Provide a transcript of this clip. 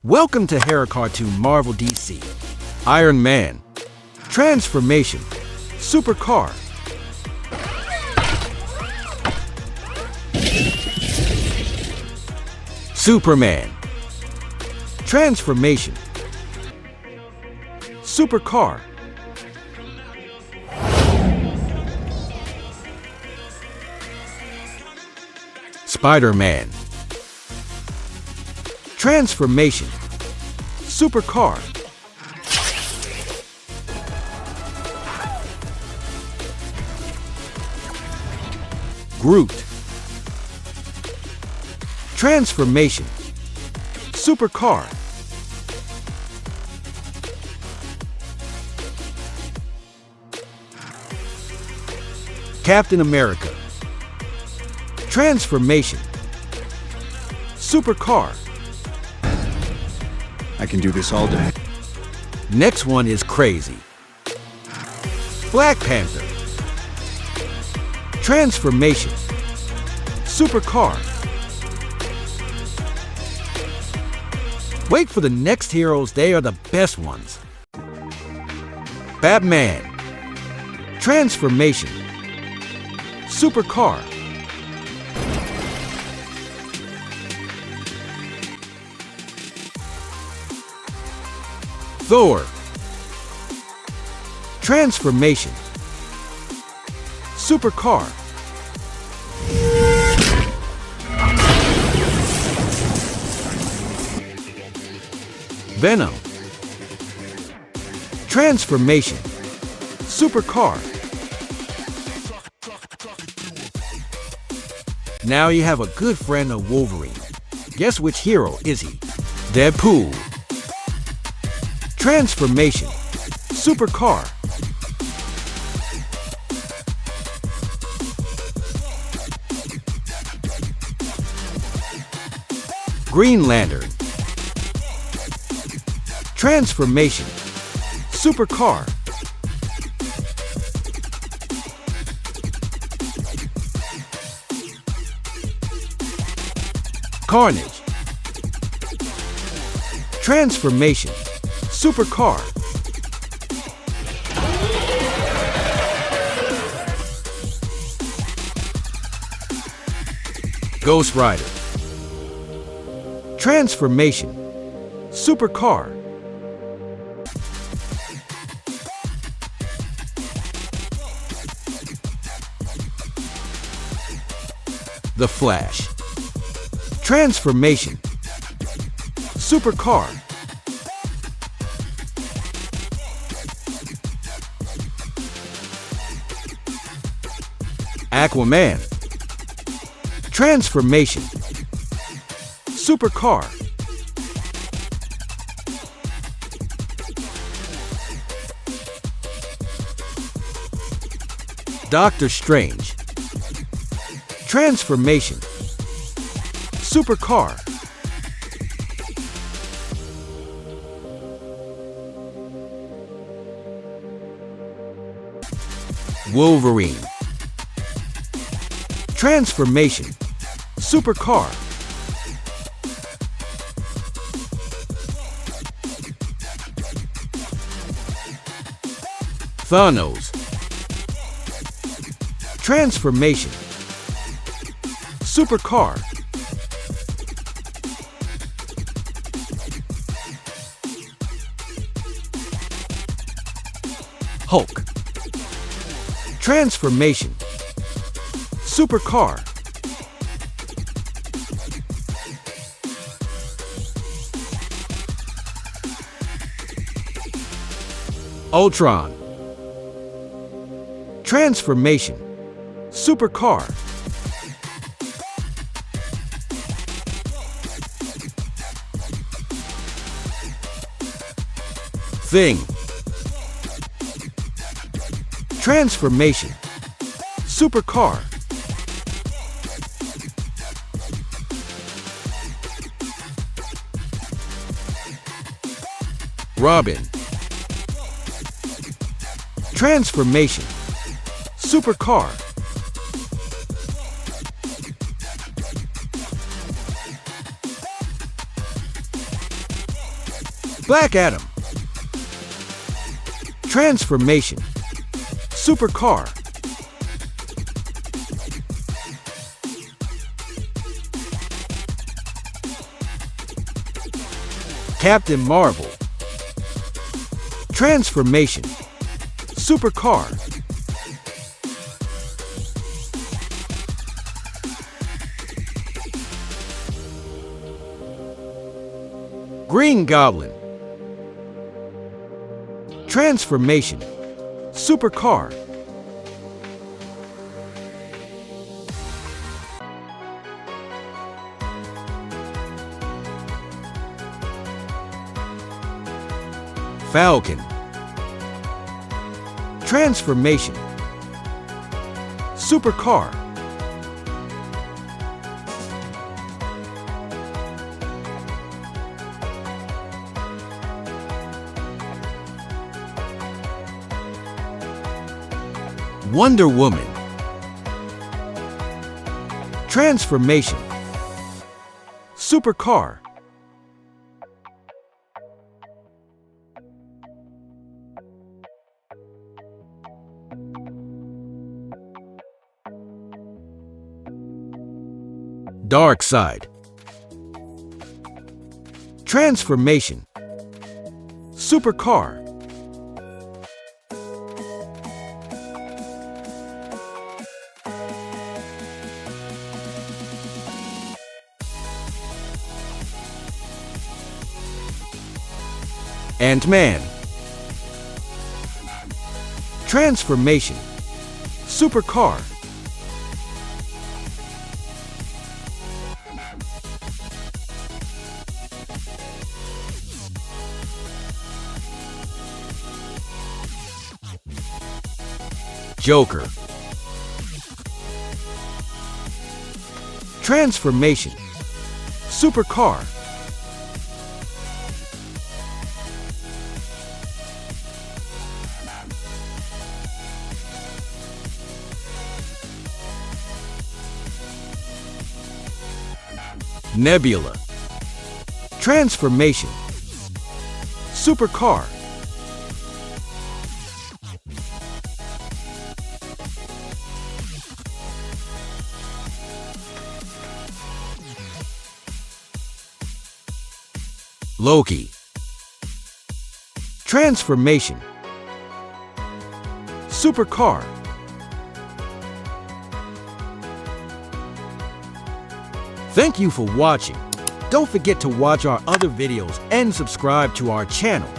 Welcome to Hero Cartoon Marvel DC. Iron Man. Transformation. Supercar. Superman. Transformation. Supercar. Spider-Man. Transformation. Supercar. Groot. Transformation. Supercar. Captain America. Transformation. Supercar. I can do this all day. Next one is crazy. Black Panther. Transformation. Supercar. Wait for the next heroes, they are the best ones. Batman. Transformation. Supercar. Thor. Transformation. Supercar. Venom. Transformation. Supercar. Now you have a good friend of Wolverine. Guess which hero is he? Deadpool. Transformation. Supercar. Green Lantern. Transformation. Supercar. Carnage. Transformation. Supercar. Ghost Rider. Transformation. Supercar. The Flash. Transformation. Supercar. Aquaman. Transformation. Supercar. Doctor Strange. Transformation. Supercar. Wolverine. Transformation. Supercar. Thanos. Transformation. Supercar. Hulk. Transformation. Supercar. Ultron. Transformation. Supercar. Thing. Transformation. Supercar. Robin. Transformation. Supercar. Black Adam. Transformation. Supercar. Captain Marvel. Transformation. Supercar. Green Goblin. Transformation. Supercar. Falcon. Transformation. Supercar. Wonder Woman. Transformation. Supercar. Darkseid. Transformation. Supercar. Ant-Man. Transformation. Supercar. Joker. Transformation. Supercar. Nebula. Transformation. Supercar. Loki. Transformation. Supercar. Thank you for watching. Don't forget to watch our other videos and subscribe to our channel.